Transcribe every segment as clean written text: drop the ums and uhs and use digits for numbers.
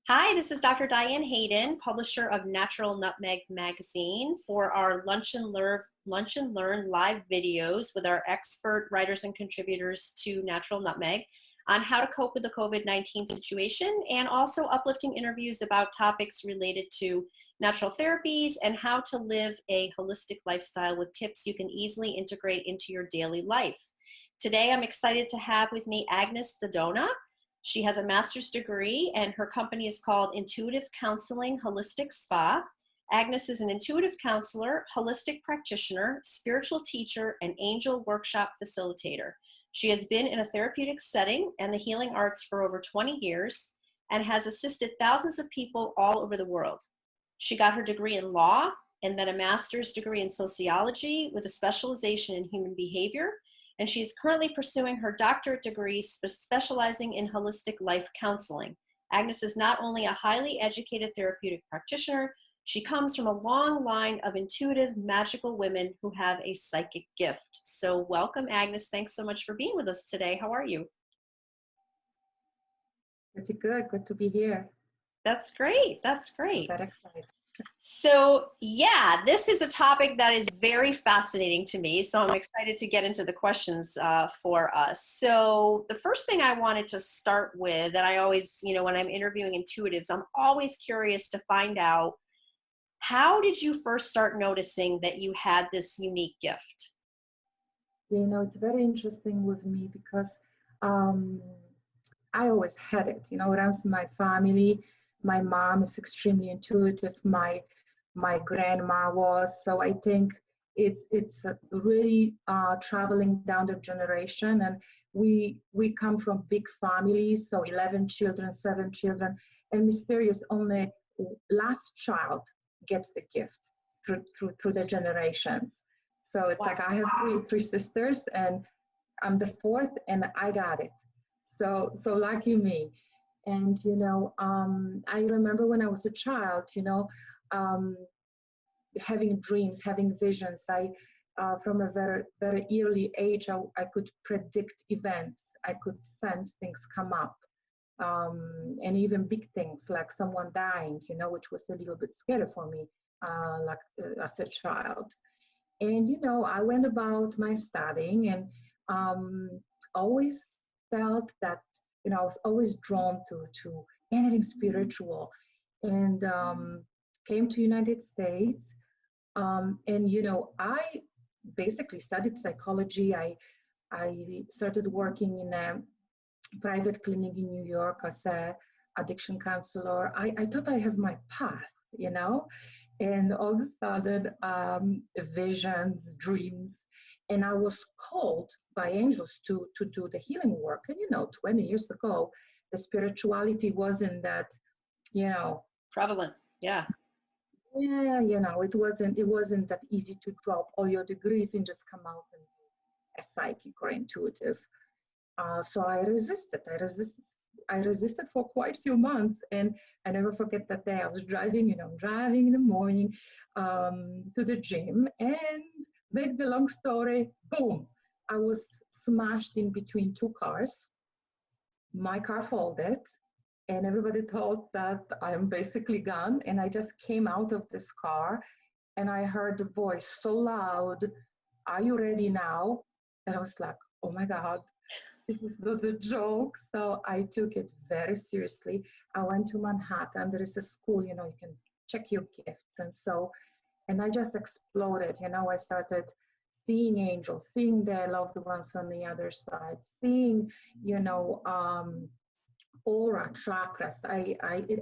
Hi, this is Dr. Diane Hayden, publisher of Natural Nutmeg magazine, for our Lunch and Learn live videos with our expert writers and contributors to Natural Nutmeg on how to cope with the COVID-19 situation, and also uplifting interviews about topics related to natural therapies and how to live a holistic lifestyle with tips you can easily integrate into your daily life. Today, I'm excited to have with me Agnes Daddona. She has a master's degree and her company is called Intuitive Counseling Holistic Spa. Agnes is an intuitive counselor, holistic practitioner, spiritual teacher, and angel workshop facilitator. She has been in a therapeutic setting and the healing arts for over 20 years and has assisted thousands of people all over the world. She got her degree in law and then a master's degree in sociology with a specialization in human behavior. And she is currently pursuing her doctorate degree specializing in holistic life counseling. Agnes is not only a highly educated therapeutic practitioner, she comes from a long line of intuitive, magical women who have a psychic gift. So welcome, Agnes. Thanks so much for being with us today. How are you? Pretty good. Good to be here. That's great. That's great. Very excited. So yeah, this is a topic that is very fascinating to me. So I'm excited to get into the questions for us. So the first thing I wanted to start with, and I always, when I'm interviewing intuitives, I'm always curious to find out, how did you first start noticing that you had this unique gift? It's very interesting with me because I always had it. It runs in my family. My mom is extremely intuitive. My grandma was. So I think it's really traveling down the generation. And we come from big families, so 11 children, 7 children, and mysterious only last child gets the gift through the generations. So it's like I have three sisters, and I'm the fourth, and I got it. So lucky me. And I remember when I was a child, having dreams, having visions. I from a very very early age, I could predict events. I could sense things come up, and even big things like someone dying, which was a little bit scary for me, as a child. And I went about my studying, and always felt that I was always drawn to anything spiritual, and came to United States, and I basically studied psychology. I started working in a private clinic in New York as a addiction counselor. I thought I have my path. And all of a sudden, visions, dreams, and I was called by angels to do the healing work. And 20 years ago, the spirituality wasn't that, Prevalent, yeah. Yeah, it wasn't that easy to drop all your degrees and just come out and be a psychic or intuitive. So I resisted. I resisted for quite a few months, and I never forget that day. I was driving, driving in the morning to the gym, and make the long story, boom! I was smashed in between 2 cars. My car folded, and everybody thought that I'm basically gone. And I just came out of this car, and I heard the voice so loud, "Are you ready now?" And I was like, "Oh my God, this is not a joke." So I took it very seriously. I went to Manhattan. There is a school, you can check your gifts. And I just exploded. I started seeing angels, seeing their loved ones on the other side, seeing, aura, chakras.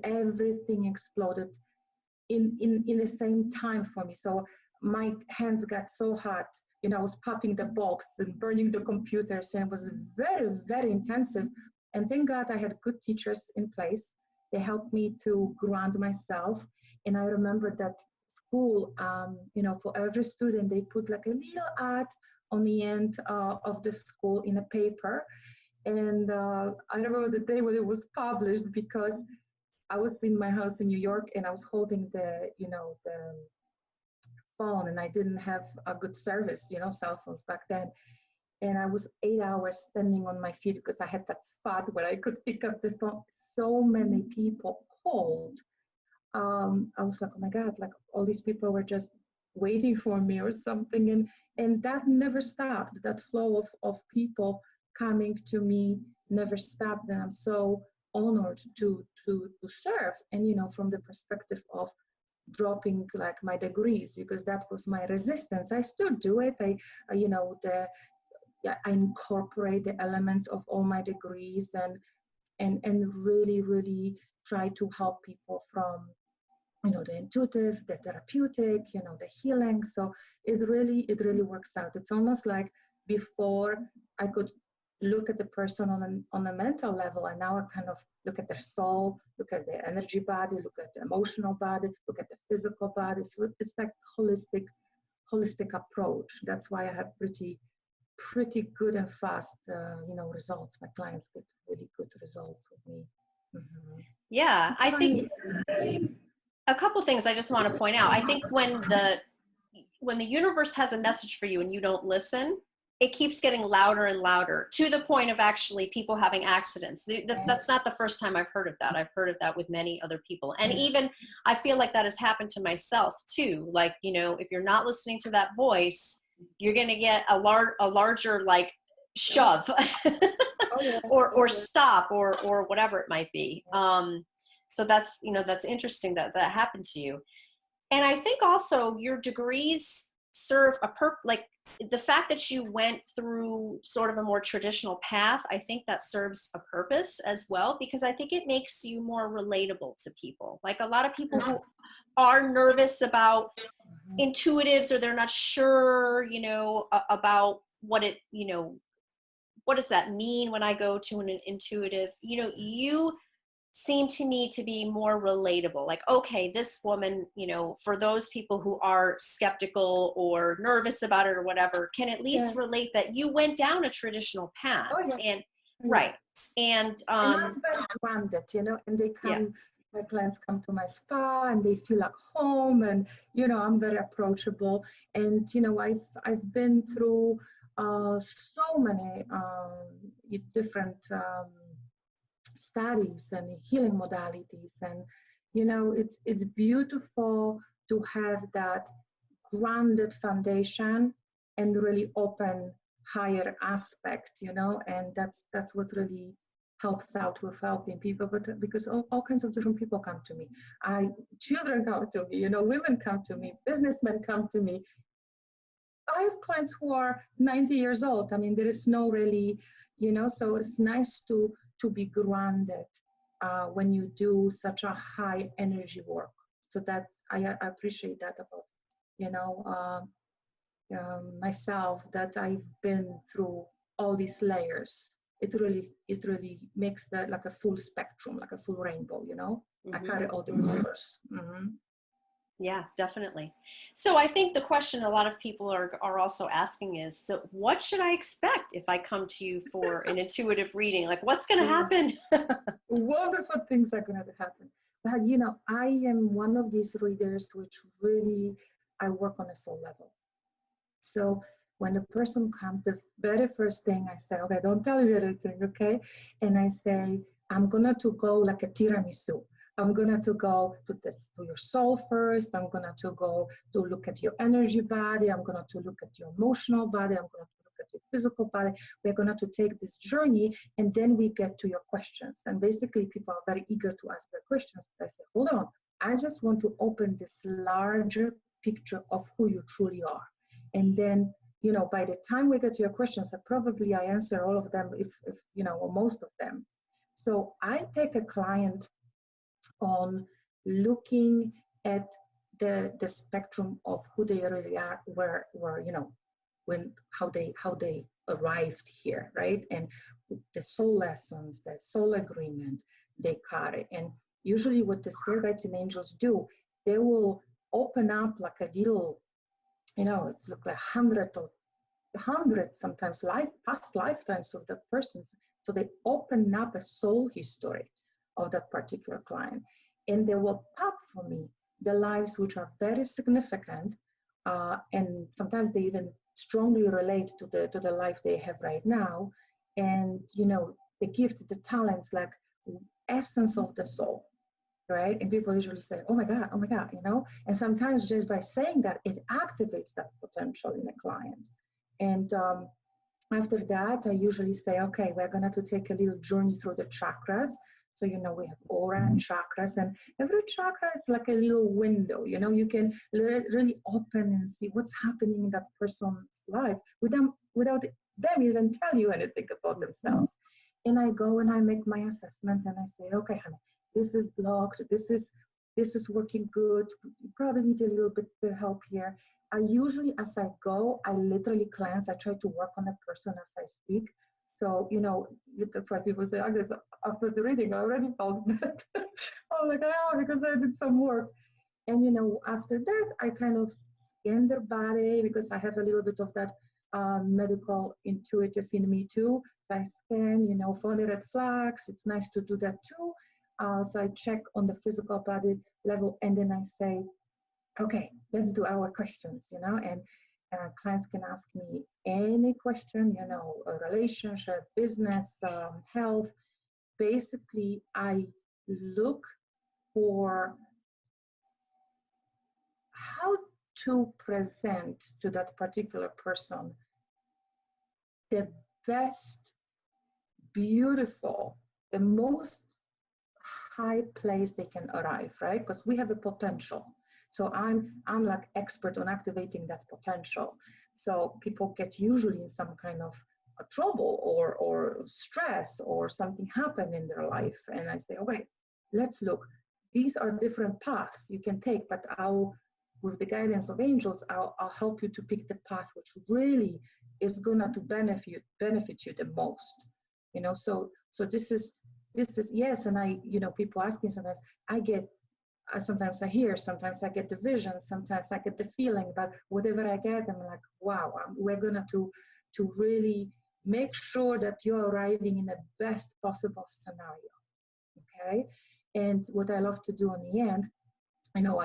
Everything exploded in the same time for me. So my hands got so hot, I was popping the box and burning the computers, and it was very, very intensive. And thank God I had good teachers in place. They helped me to ground myself. And I remember that school, for every student, they put like a little ad on the end of the school in a paper. And I remember the day when it was published, because I was in my house in New York, and I was holding the phone, and I didn't have a good service, cell phones back then. And I was 8 hours standing on my feet because I had that spot where I could pick up the phone. So many people hold, I was like, oh my God, like all these people were just waiting for me or something. And that never stopped. That flow of people coming to me never stopped. And I'm so honored to serve. And, you know, from the perspective of dropping like my degrees, because that was my resistance. I still do it. You know, I incorporate the elements of all my degrees and really try to help people from, you know, the intuitive, the therapeutic, you know, the healing. So it really works out. It's almost like before I could look at the person on a mental level, and now I kind of look at their soul, look at their energy body, look at the emotional body, look at the physical body. So it's like holistic approach. That's why I have pretty good and fast, you know, results. My clients get really good results with me. Mm-hmm. Yeah, I think a couple things I just want to point out. I think when the universe has a message for you and you don't listen, it keeps getting louder and louder, to the point of actually people having accidents. That's not the first time I've heard of that. I've heard of that with many other people. And even I feel like that has happened to myself too. Like, you know, if you're not listening to that voice, you're going to get a larger like shove or stop or whatever it might be. So that's, you know, that's interesting that that happened to you. And I think also your degrees serve a like the fact that you went through sort of a more traditional path, I think that serves a purpose as well, because I think it makes you more relatable to people. Like a lot of people who are nervous about intuitives, or they're not sure, you know, about what it, you know, what does that mean when I go to an intuitive, you know, you seem to me to be more relatable. Like, okay, this woman, you know, for those people who are skeptical or nervous about it or whatever, can at least relate that you went down a traditional path. And right. And I'm very grounded, you know, and they come, my clients come to my spa and they feel like home, and, you know, I'm very approachable. And, you know, I've been through so many different studies and healing modalities, and you know, it's beautiful to have that grounded foundation and really open higher aspect, you know, and that's what really helps out with helping people. But because all kinds of different people come to me, children come to me, you know, women come to me, businessmen come to me. I have clients who are 90 years old. I mean, there is no really, you know, so it's nice to be grounded when you do such a high energy work. So that I appreciate that about, you know, myself, that I've been through all these layers. It really makes that like a full spectrum, like a full rainbow, you know. I carry all the colors. Yeah, definitely. So I think the question a lot of people are also asking is, so what should I expect if I come to you for an intuitive reading? Like, what's going to happen? Wonderful things are going to happen. But, you know, I am one of these readers which really, I work on a soul level. So when the person comes, the very first thing I say, okay, don't tell you anything, okay? And I say, I'm going to go like a tiramisu. I'm going to go to your soul first. I'm going to go to look at your energy body. I'm going to look at your emotional body. I'm going to look at your physical body. We're going to take this journey, and then we get to your questions. And basically, people are very eager to ask their questions. But I say, hold on, I just want to open this larger picture of who you truly are. And then, you know, by the time we get to your questions, I answer all of them, if you know, or most of them. So I take a client on looking at the spectrum of who they really are, where you know, how they arrived here, right? And the soul lessons, the soul agreement they carry. And usually what the spirit guides and angels do, they will open up like a little, you know, it's like 100 sometimes past lifetimes of that person. So they open up a soul history of that particular client, and they will pop for me the lives which are very significant, and sometimes they even strongly relate to the life they have right now. And you know, the gifts, the talents, like essence of the soul, right? And people usually say, oh my God, you know? And sometimes just by saying that, it activates that potential in a client. And after that, I usually say, okay, we're going to take a little journey through the chakras. So, you know, we have aura and chakras, and every chakra is like a little window. You know, you can really open and see what's happening in that person's life without them even tell you anything about themselves. And I go and I make my assessment and I say, okay, honey, this is blocked. This is working good. You probably need a little bit of help here. I usually, as I go, I literally cleanse. I try to work on the person as I speak. So, you know, that's why people say, Agnes, after the reading, I already felt that. I'm like, oh, because I did some work. And, you know, after that, I kind of scan their body because I have a little bit of that medical intuitive in me too. So I scan, you know, for the red flags. It's nice to do that too. So I check on the physical body level, and then I say, okay, let's do our questions, you know, and clients can ask me any question, you know, a relationship, business, health. Basically, I look for how to present to that particular person the best, beautiful, the most high place they can arrive, right? Because we have a potential. So I'm like expert on activating that potential. So people get usually in some kind of trouble or stress or something happen in their life. And I say, okay, let's look. These are different paths you can take, but with the guidance of angels, I'll help you to pick the path which really is gonna to benefit you the most. You know, so this is yes. And I, you know, people ask me sometimes, sometimes I hear, sometimes I get the vision, sometimes I get the feeling, but whatever I get, I'm like, wow, we're gonna to really make sure that you're arriving in the best possible scenario. Okay. And what I love to do on the end, I know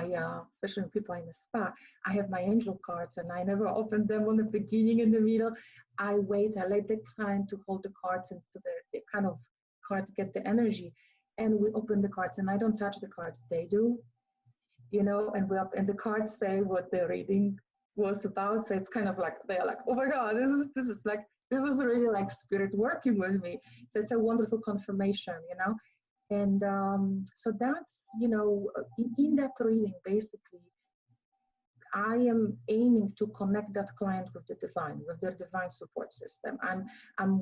especially when people are in a spa, I have my angel cards and I never open them on the beginning and the middle. I wait, I let the client to hold the cards and so the kind of cards get the energy, and we open the cards and I don't touch the cards, they do, you know, and and the cards say what the reading was about. So it's kind of like, they're like, oh my God, this is really like spirit working with me. So it's a wonderful confirmation, you know. And so that's, you know, in that reading, basically, I am aiming to connect that client with the divine, with their divine support system. I'm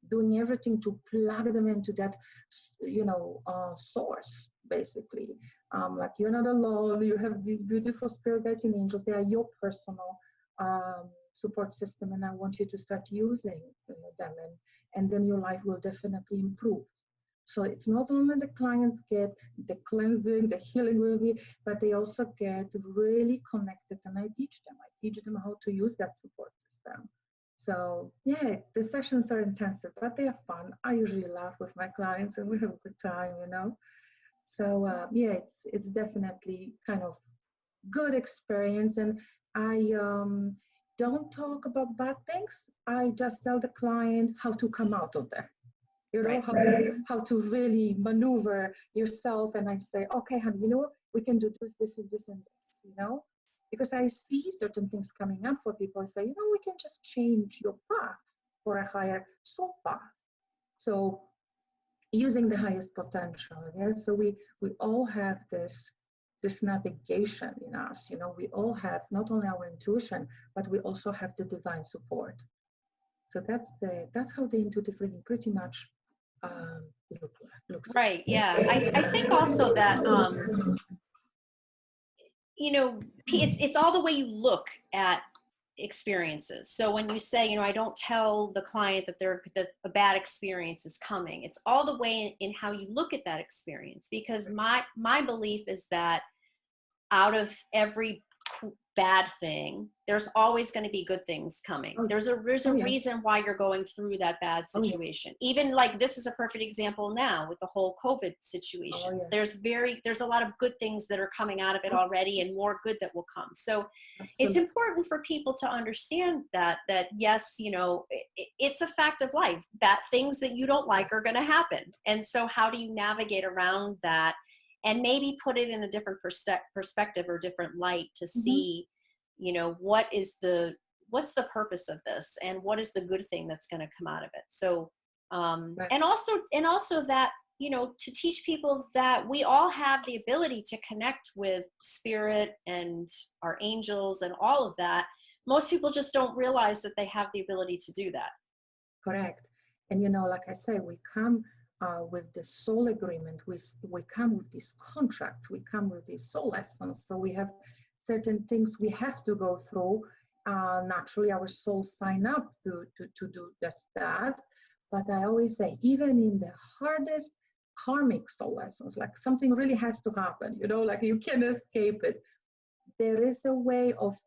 doing everything to plug them into that, you know, source, basically. Like, you're not alone. You have these beautiful spirit guides and angels. They are your personal support system, and I want you to start using them, and then your life will definitely improve. So it's not only the clients get the cleansing, the healing with me, but they also get really connected, and I teach them how to use that support system. So yeah, the sessions are intensive, but they are fun. I usually laugh with my clients and we have a good time, you know. So yeah, it's definitely kind of good experience. And I don't talk about bad things. I just tell the client how to come out of there. You know, Right. how to really maneuver yourself. And I say, okay, honey, you know what? We can do this, and this, and this, you know? Because I see certain things coming up for people. I say, you know, we can just change your path for a higher soul path. So using the highest potential, yeah? So we all have this navigation in us, you know, we all have not only our intuition, but we also have the divine support. So that's how the intuitive reading pretty much looks Right. like. Yeah. I think also that, you know, it's all the way you look at experiences. So when you say, you know, I don't tell the client that a bad experience is coming, it's all the way in how you look at that experience. Because my belief is that out of every bad thing, there's always going to be good things coming. There's a reason why you're going through that bad situation. Even like this is a perfect example now with the whole COVID situation. There's a lot of good things that are coming out of it already, and more good that will come. So it's important for people to understand that yes, you know, it's a fact of life that things that you don't like are going to happen. And so how do you navigate around that and maybe put it in a different perspective or different light to Mm-hmm. see, what's the purpose of this, and what is the good thing that's going to come out of it. So Right. and also that, to teach people that we all have the ability to connect with spirit and our angels and all of that. Most people just don't realize that they have the ability to do that. Correct. And like I say, we come with the soul agreement. We come with these contracts. We come with these soul lessons. So we have certain things we have to go through. Naturally, our souls sign up to do just that. But I always say, even in the hardest karmic soul lessons, like something really has to happen, like you can escape it. There is a way of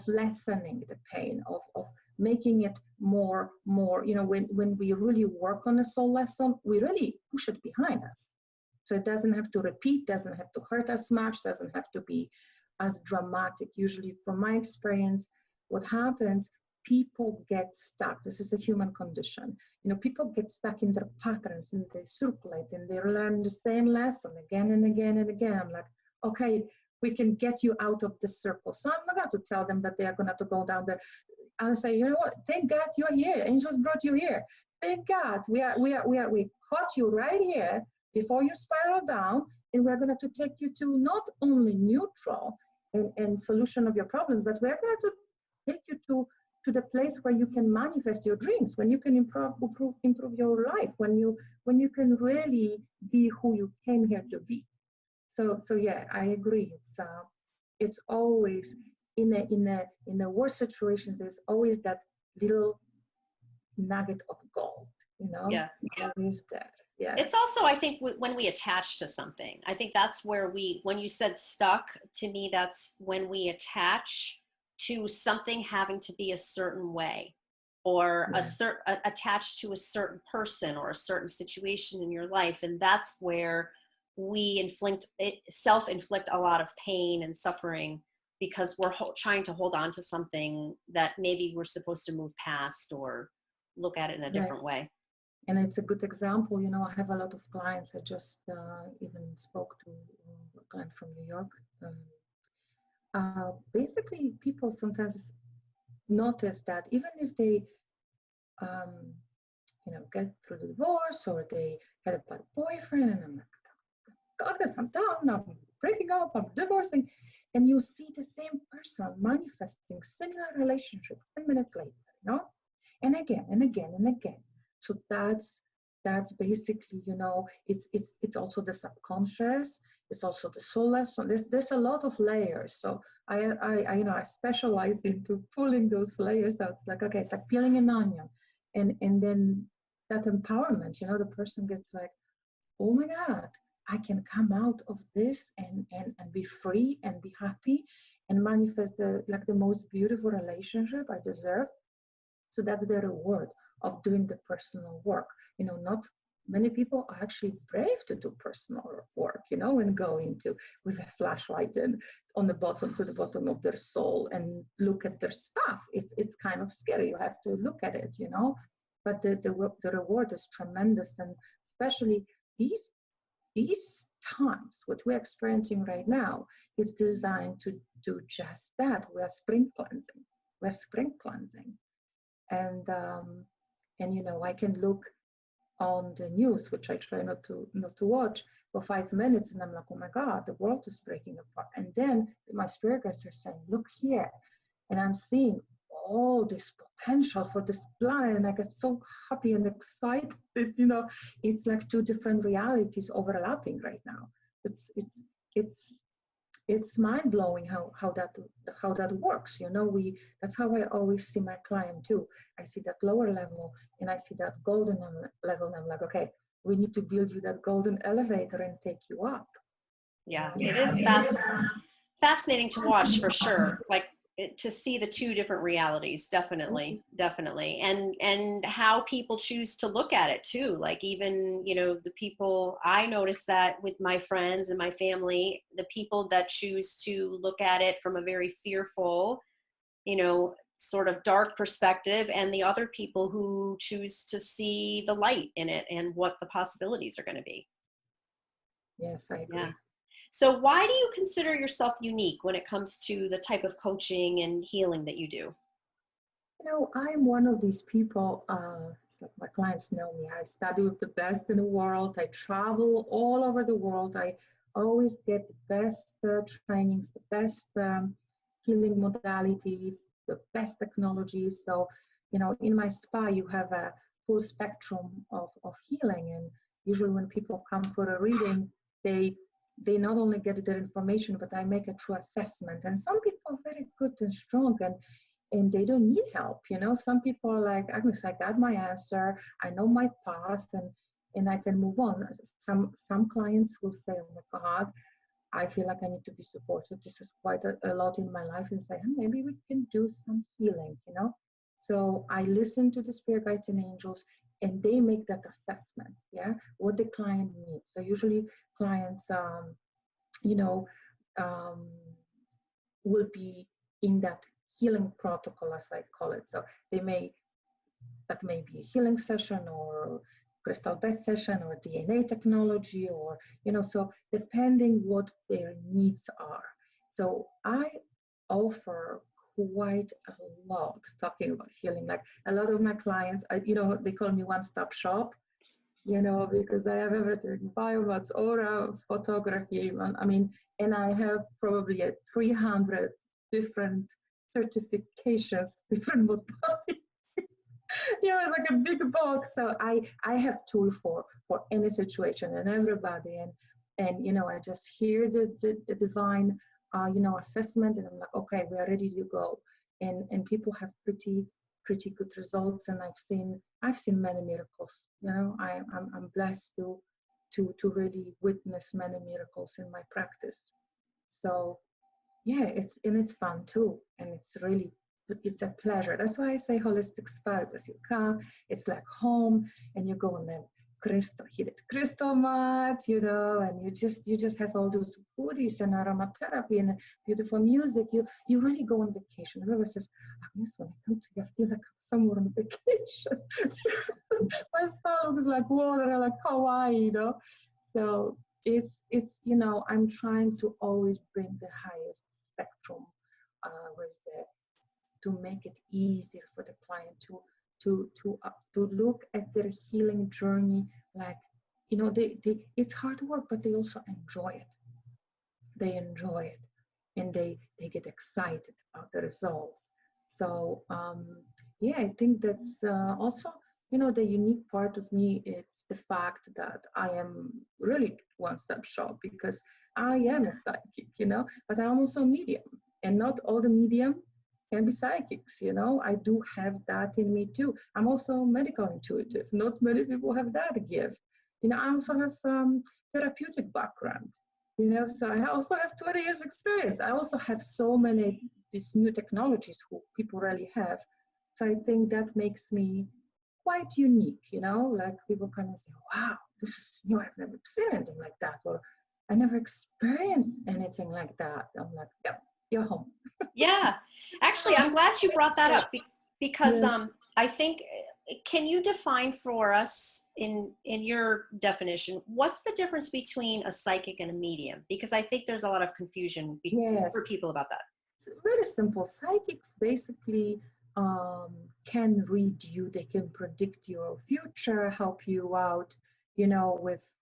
lessening the pain, of making it more, when we really work on a soul lesson, we really push it behind us. So it doesn't have to repeat, doesn't have to hurt as much, doesn't have to be as dramatic. Usually, from my experience, what happens, people get stuck. This is a human condition. People get stuck in their patterns, and they circulate, and they learn the same lesson again and again and again. I'm like, okay, we can get you out of the circle. So I'm not going to tell them that they are going to have to go down the. I'll say, you know what? Thank God you're here. Angels brought you here. Thank God we caught you right here before you spiral down, and we're going to take you to not only neutral and solution of your problems, but we're going to take you to the place where you can manifest your dreams, when you can improve your life, when you can really be who you came here to be. So yeah, I agree. It's always in the worst situations. There's always that little nugget of gold. Yeah. Always there. Yeah. It's also, I think, when we attach to something. I think that's where when you said stuck, to me, that's when we attach to something having to be a certain way, or attached to a certain person or a certain situation in your life, and that's where we self-inflict a lot of pain and suffering, because we're trying to hold on to something that maybe we're supposed to move past or look at it in a different way. And it's a good example. I have a lot of clients. I just even spoke to a client from New York. Basically, people sometimes notice that even if they get through the divorce, or they had a bad boyfriend, and I'm like, goodness, I'm done, I'm breaking up, I'm divorcing, and you see the same person manifesting similar relationship 10 minutes later, and again and again and again. So that's basically, it's also the subconscious, it's also the soul lesson. There's a lot of layers. So I specialize into pulling those layers out. It's like, okay, it's like peeling an onion, and then that empowerment, the person gets like, oh my God, I can come out of this and be free and be happy and manifest the most beautiful relationship I deserve. So that's the reward of doing the personal work. Not many people are actually brave to do personal work, and go into with a flashlight and to the bottom of their soul and look at their stuff. It's kind of scary. You have to look at it, but the reward is tremendous. And especially these times, what we're experiencing right now, is designed to do just that. We're spring cleansing. And I can look on the news, which I try not to watch, for 5 minutes, and I'm like, oh my God, the world is breaking apart. And then my spirit guides are saying, look here, and I'm seeing all this potential for this planet, and I get so happy and excited. It's like two different realities overlapping right now. It's mind-blowing how that works. That's how I always see my client too. I see that lower level, and I see that golden level, and I'm like, okay, we need to build you that golden elevator and take you up. Yeah, it is fascinating to watch, for sure. Like, to see the two different realities, definitely, and how people choose to look at it too. Like, even, the people, I notice that with my friends and my family, the people that choose to look at it from a very fearful, sort of dark perspective, and the other people who choose to see the light in it and what the possibilities are going to be. Yes, I agree. Yeah. So why do you consider yourself unique when it comes to the type of coaching and healing that you do? You know, I'm one of these people, it's like my clients know me. I study with the best in the world. I travel all over the world. I always get the best trainings, the best healing modalities, the best technologies. So, you know, in my spa, you have a full spectrum of healing. And usually when people come for a reading, they not only get their information, but I make a true assessment. And some people are very good and strong, and they don't need help. You know, some people are like, Agnes, I got my answer, I know my path, and I can move on. Some clients will say, oh my God, I feel like I need to be supported. This is quite a lot in my life, and say, maybe we can do some healing, you know. So I listen to the spirit guides and angels, and they make that assessment, yeah, what the client needs. So usually clients, you know, um, will be in that healing protocol, as I call it. So that may be a healing session or crystal bed session or DNA technology, or, you know, so depending what their needs are. So I offer quite a lot talking about healing. Like a lot of my clients, you know, they call me one-stop shop, you know, because I have everything: biomass, aura, photography. I mean, and I have probably 300 different certifications, different modalities. You know, it's like a big box. So I have tool for any situation and everybody. And you know, I just hear the divine you know, assessment, and I'm like, okay, we are ready to go. And people have pretty good results, and I've seen many miracles. You know, I'm blessed to really witness many miracles in my practice. So yeah, it's fun too, and it's a pleasure. That's why I say holistic spa, because you come, it's like home, and you go on a heated crystal mat, you know, and you just have all those goodies and aromatherapy and beautiful music. You really go on vacation. Everyone says, Agnes, when I come to you, I feel like I'm somewhere on vacation. My spa looks like water, like Hawaii, you know. So it's you know, I'm trying to always bring the highest spectrum with to make it easier for the client to look at their healing journey. Like, you know, they it's hard work, but they also enjoy it. They enjoy it, and they get excited about the results. So yeah, I think that's also, you know, the unique part of me is the fact that I am really one-stop shop, because I am a psychic, you know, but I'm also a medium, and not all the medium can be psychics, you know. I do have that in me too. I'm also medical intuitive. Not many people have that gift. You know, I also have therapeutic background, you know, so I also have 20 years experience. I also have so many these new technologies who people really have. So I think that makes me quite unique, you know, like people come and say, wow, this is new, I've never seen anything like that, or I never experienced anything like that. I'm like, yeah, you're home. Yeah, actually, I'm glad you brought that up because Yeah. I think, can you define for us in your definition, what's the difference between a psychic and a medium? Because I think there's a lot of confusion Yes. for people about that. It's very simple. Psychics basically can read you. They can predict your future, help you out, you know,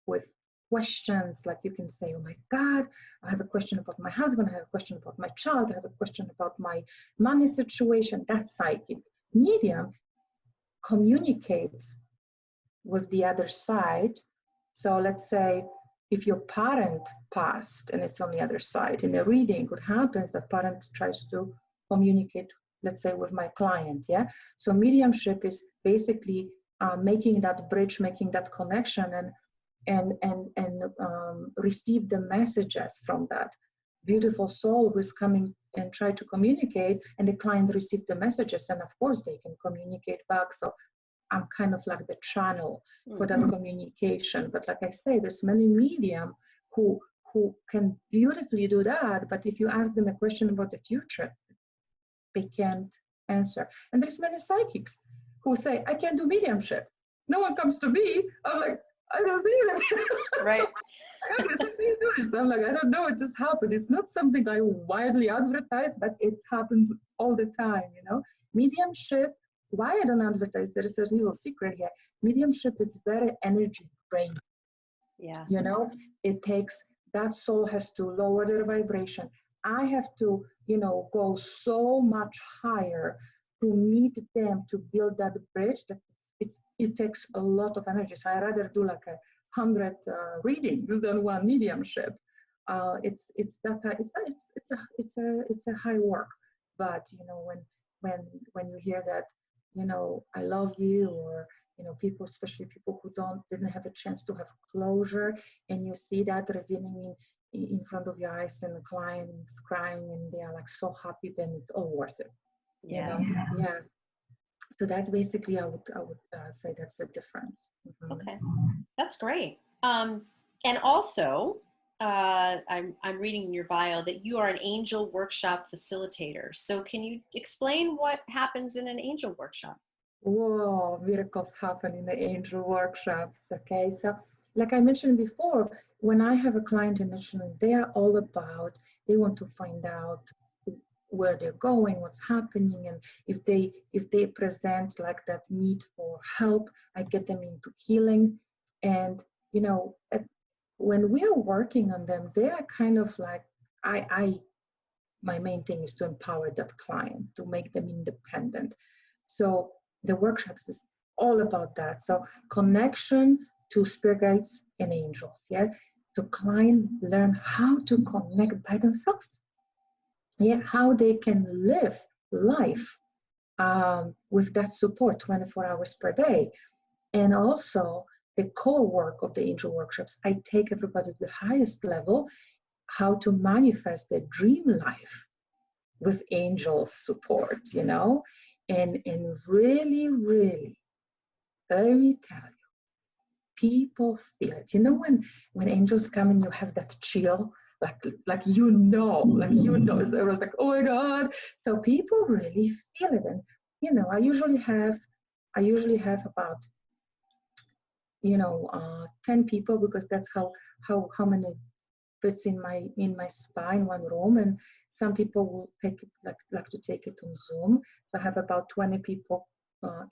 with questions. Like you can say, oh my God, I have a question about my husband. I have a question about my child. I have a question about my money situation. That's psychic. Medium communicates with the other side. So let's say if your parent passed and it's on the other side, in a reading, what happens, the parent tries to communicate, let's say, with my client, yeah? So mediumship is basically making that bridge, making that connection, and receive the messages from that beautiful soul who's coming and try to communicate, and the client receive the messages, and of course they can communicate back. So I'm kind of like the channel for that communication. But like I say, there's many medium who can beautifully do that, but if you ask them a question about the future, they can't answer. And there's many psychics who say, I can't do mediumship. No one comes to me. I'm like, I don't see it. Right. Agnes, how do you do this? I'm like, I don't know, it just happened. It's not something I widely advertise, but it happens all the time, you know. Mediumship, why I don't advertise, there is a real secret here. Mediumship, it's very energy draining. Yeah. You know, it takes, that soul has to lower their vibration. I have to, you know, go so much higher to meet them, to build that bridge, that it takes a lot of energy. So I rather do like 100 readings than one mediumship. It's a high work. But you know, when you hear that, you know, I love you, or you know, people, especially people who didn't have a chance to have closure, and you see that revealing in front of your eyes, and the clients crying, and they are like so happy, then it's all worth it. Yeah. You know? Yeah. So that's basically, I would say that's the difference. Mm-hmm. Okay, that's great. And also, I'm reading in your bio that you are an angel workshop facilitator. So can you explain what happens in an angel workshop? Whoa, miracles happen in the angel workshops. Okay, so like I mentioned before, when I have a client initially, they are all about, they want to find out where they're going, what's happening, and if they present like that need for help, I get them into healing. And you know, when we are working on them, they are kind of like, my main thing is to empower that client, to make them independent. So the workshops is all about that. So connection to spirit guides and angels, yeah. So client learn how to connect by themselves, yeah, how they can live life with that support 24 hours per day. And also the core work of the angel workshops, I take everybody to the highest level, how to manifest their dream life with angel support, you know, and really, really, let me tell you, people feel it. You know, when angels come and you have that chill, like you know, so everyone's like, oh my God. So people really feel it. And you know, I usually have about, you know, 10 people, because that's how many fits in my spa in one room. And some people will take it, like to take it on Zoom. So I have about 20 people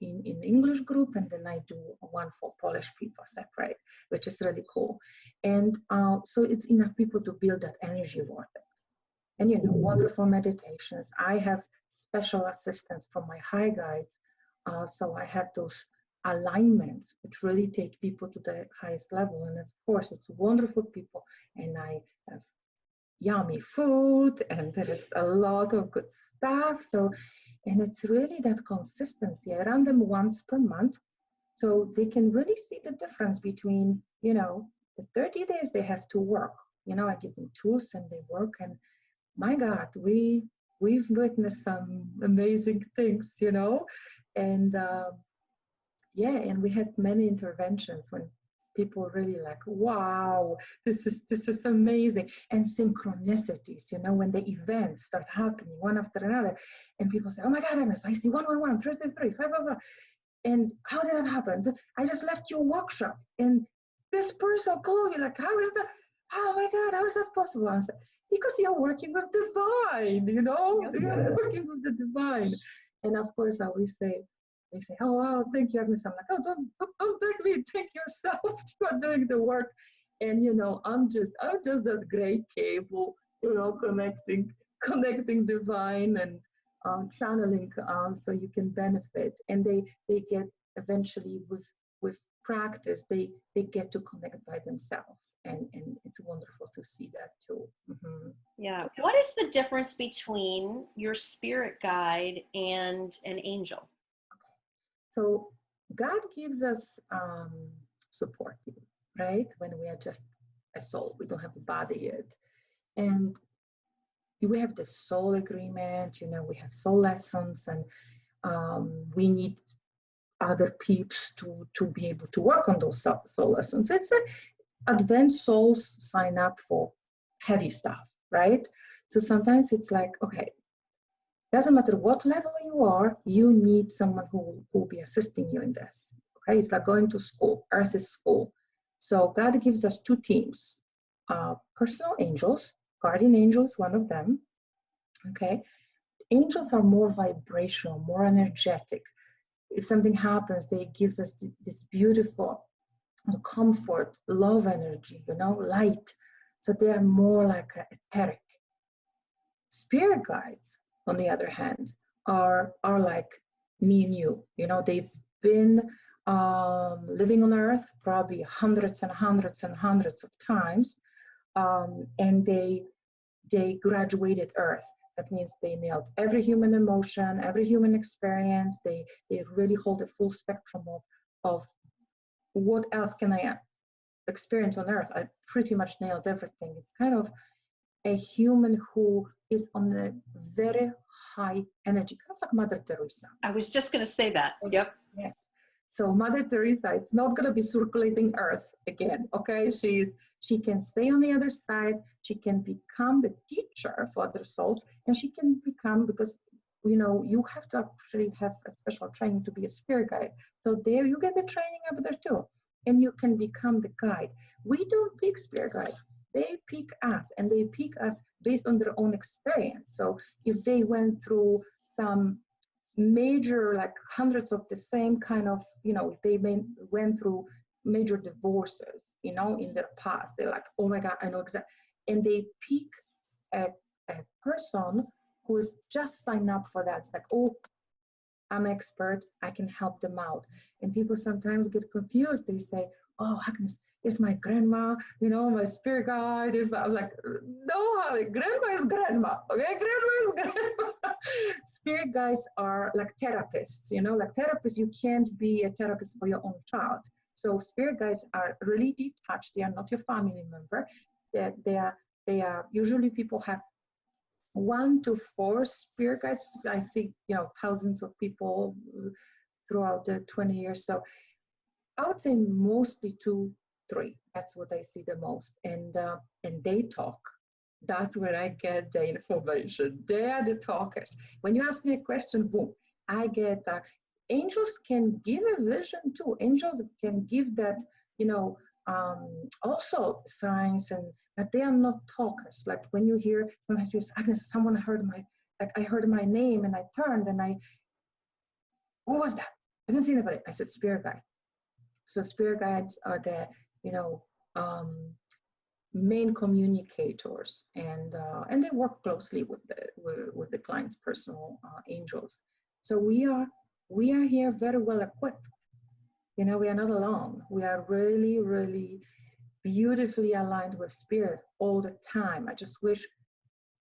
in English group, and then I do one for Polish people separate, which is really cool. And so it's enough people to build that energy vortex. And you know, wonderful meditations. I have special assistance from my high guides. So I have those alignments which really take people to the highest level. And of course, it's wonderful people. And I have yummy food, and there is a lot of good stuff. So, and it's really that consistency. I run them once per month, so they can really see the difference between, you know, the 30 days they have to work. You know, I give them tools and they work, and my God, we've witnessed some amazing things, you know, and yeah, and we had many interventions when people really like, wow, this is amazing. And synchronicities, you know, when the events start happening one after another, and people say, oh my God, Agnes, I see 111, 333, 555. And how did that happen? I just left your workshop, and this person called me like, how is that? Oh my God, how is that possible? I said, because you're working with divine, you know, you're working with the divine. And of course, I always say, they say, oh, wow, thank you, Agnes. I'm like, oh, don't thank me, thank yourself. You are doing the work. And, you know, I'm just that great cable, you know, connecting divine and channeling, so you can benefit. And they get eventually with practice, they get to connect by themselves. And it's wonderful to see that too. Mm-hmm. Yeah. What is the difference between your spirit guide and an angel? So God gives us support, right? When we are just a soul, we don't have a body yet. And we have the soul agreement, you know, we have soul lessons, and we need other peeps to be able to work on those soul lessons. It's advanced souls sign up for heavy stuff, right? So sometimes it's like, okay, doesn't matter what level you are, you need someone who will be assisting you in this. Okay, it's like going to school. Earth is school. So God gives us two teams, personal angels, guardian angels, one of them, okay? Angels are more vibrational, more energetic. If something happens, they gives us this beautiful comfort, love energy, you know, light. So they are more like etheric. Spirit guides, on the other hand, are like me and you know, they've been living on earth probably hundreds and hundreds and hundreds of times, and they graduated earth. That means they nailed every human emotion, every human experience. They really hold a full spectrum of what else can I experience on earth. I pretty much nailed everything. It's kind of a human who is on a very high energy, kind of like Mother Teresa. I was just going to say that. Yep. Yes. So Mother Teresa, it's not going to be circulating earth again, okay? She can stay on the other side. She can become the teacher for other souls, and she can become, because you know, you have to actually have a special training to be a spirit guide. So there you get the training up there too, and you can become the guide. We don't pick spirit guides. They pick us, and they pick us based on their own experience. So if they went through some major, like hundreds of the same kind of, you know, if they went through major divorces, you know, in their past, they're like, oh my God, I know exactly. And they pick a person who's just signed up for that. It's like, oh, I'm expert, I can help them out. And people sometimes get confused. They say, oh, Agnes, is my grandma, you know, my spirit guide is, I'm like, no, honey, grandma is grandma, okay? Grandma is grandma. Spirit guides are like therapists, you know, like therapists, you can't be a therapist for your own child. So spirit guides are really detached. They are not your family member. They are usually people have 1 to 4 spirit guides. I see, you know, thousands of people throughout the 20 years. So I would say mostly 2, 3. That's what I see the most. And they talk. That's where I get the information. They are the talkers. When you ask me a question, boom, I get that. Angels can give a vision too. Angels can give that, you know, also signs, but they are not talkers. Like when you hear, sometimes you say, Agnes, someone heard I heard my name, and I turned and what was that? I didn't see anybody. I said, spirit guide. So spirit guides are the, you know, main communicators, and they work closely with the client's personal angels. So we are here very well equipped. You know, we are not alone. We are really, really beautifully aligned with spirit all the time. I just wish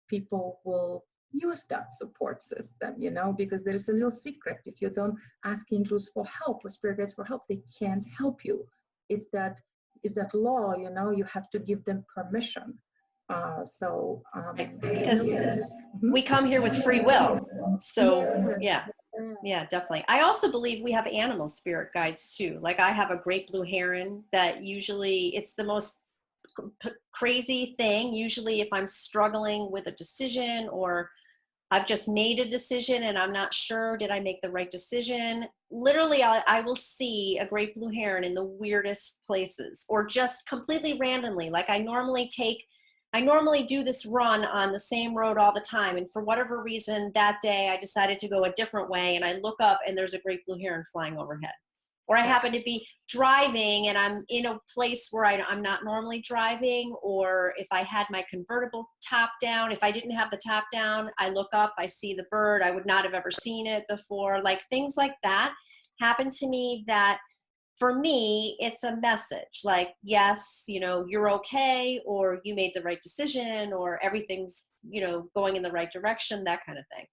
people will use that support system, you know, because there is a little secret. If you don't ask angels for help or spirit guides for help, they can't help you. It's that law, you know, you have to give them permission. Because we come here with free will. So yeah, definitely. I also believe we have animal spirit guides too. Like I have a great blue heron that usually, it's the most crazy thing. Usually if I'm struggling with a decision, or I've just made a decision and I'm not sure, did I make the right decision? Literally, I will see a great blue heron in the weirdest places, or just completely randomly. Like I normally do this run on the same road all the time. And for whatever reason, that day I decided to go a different way, and I look up and there's a great blue heron flying overhead. Or I happen to be driving and I'm in a place where I'm not normally driving, or if I had my convertible top down, if I didn't have the top down, I look up, I see the bird, I would not have ever seen it before. Like things like that happen to me, that for me, it's a message like, yes, you know, you're okay, or you made the right decision, or everything's, you know, going in the right direction, that kind of thing.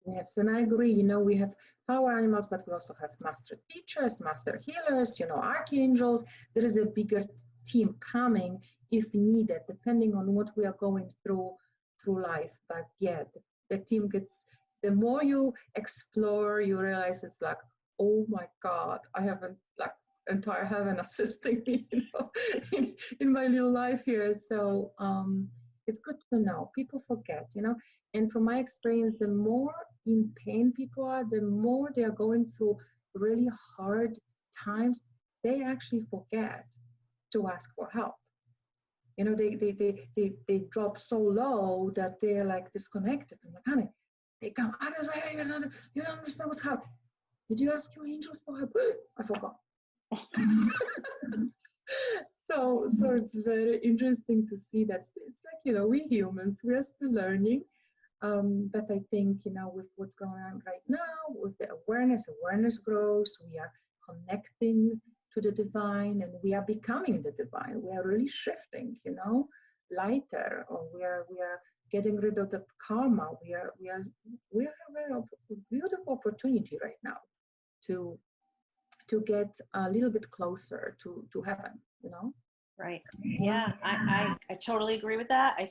Yes, and I agree. You know, we have power animals, but we also have master teachers, master healers, you know, archangels. There is a bigger team coming if needed, depending on what we are going through life. But yeah, the team gets, the more you explore, you realize it's like, oh my God, I haven't like entire heaven assisting me, you know, in my little life here. So it's good to know. People forget, you know, and from my experience, the more in pain people are, the more they are going through really hard times, they actually forget to ask for help. You know, they drop so low that they're like disconnected. I'm like, honey, they come, Agnes, you don't understand what's happening. Did you ask your angels for help? I forgot. So it's very interesting to see that. It's like, you know, we humans, we're still learning. But I think, you know, with what's going on right now, with the awareness grows, we are connecting to the divine, and we are becoming the divine. We are really shifting, you know, lighter, or we are getting rid of the karma. We have a beautiful opportunity right now to get a little bit closer to heaven, you know. Right. Yeah, I totally agree with that. I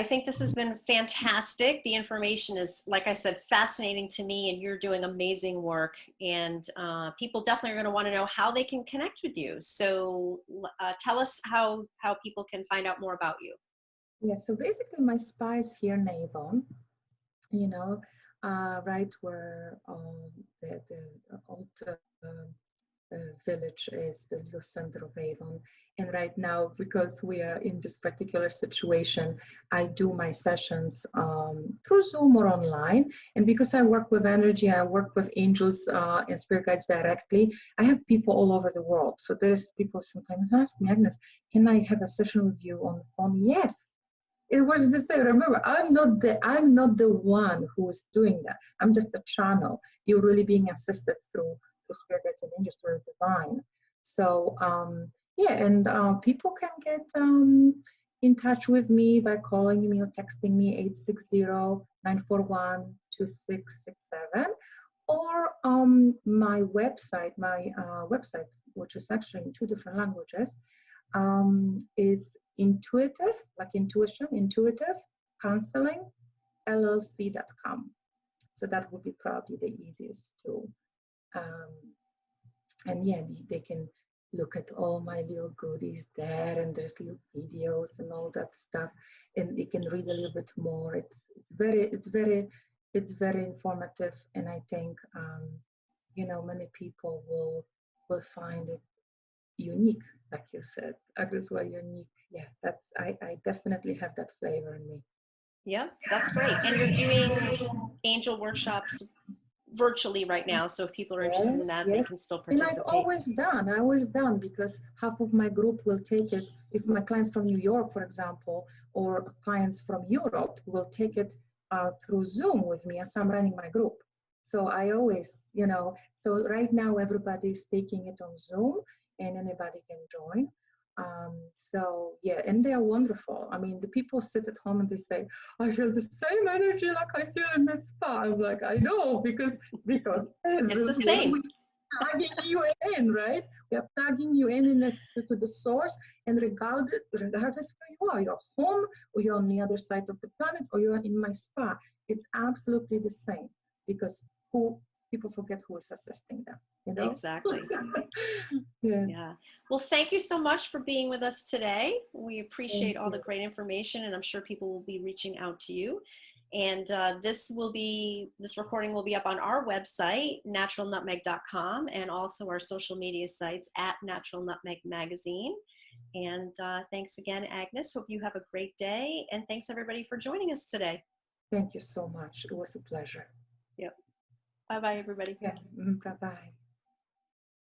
think this has been fantastic. The information is, like I said, fascinating to me, and you're doing amazing work. And people definitely are going to want to know how they can connect with you. So tell us how people can find out more about you. Yeah, so basically my spa is here in Avon, you know, right where the old village is, the little center of Avon. And right now, because we are in this particular situation, I do my sessions through Zoom or online. And because I work with energy, I work with angels and spirit guides directly, I have people all over the world. So there's people sometimes ask me, Agnes, can I have a session with you on the phone? Yes. It was the same. Remember, I'm not the one who is doing that. I'm just a channel. You're really being assisted through spirit guides and angels, through the divine. So yeah, and people can get in touch with me by calling me or texting me 860-941-2667, or my website, which is actually in 2 different languages, is intuitive, like intuition, intuitive counseling llc.com. So that would be probably the easiest to, and yeah, they can look at all my little goodies there, and there's little videos and all that stuff, and they can read a little bit more. It's very informative, and I think you know, many people will find it unique, like you said. Agnes, well, unique. Yeah, that's I definitely have that flavor in me. Yeah, that's great. And you're doing angel workshops virtually right now. So if people are interested in that, they Yes. can still And I participate. always done, because half of my group will take it. If my clients from New York, for example, or clients from Europe will take it through Zoom with me as I'm running my group. So I always, you know, so right now everybody's taking it on Zoom, and anybody can join. So yeah, and they're wonderful. I mean, the people sit at home and they say, I feel the same energy like I feel in the spa. I'm like, I know, because It's the same. we're plugging you in, right? We're plugging you in to the source, and regardless where you're home, or you're on the other side of the planet, or you're in my spa, it's absolutely the same, because people forget who is assisting them, you know? Exactly. Yeah. Yeah. Well, thank you so much for being with us today. We appreciate Thank all the you. great information, and I'm sure people will be reaching out to you. And this recording will be up on our website, naturalnutmeg.com, and also our social media sites at Natural Nutmeg Magazine. And thanks again, Agnes. Hope you have a great day. And thanks everybody for joining us today. Thank you so much. It was a pleasure. Yep. Bye-bye, everybody. Yes. Bye-bye.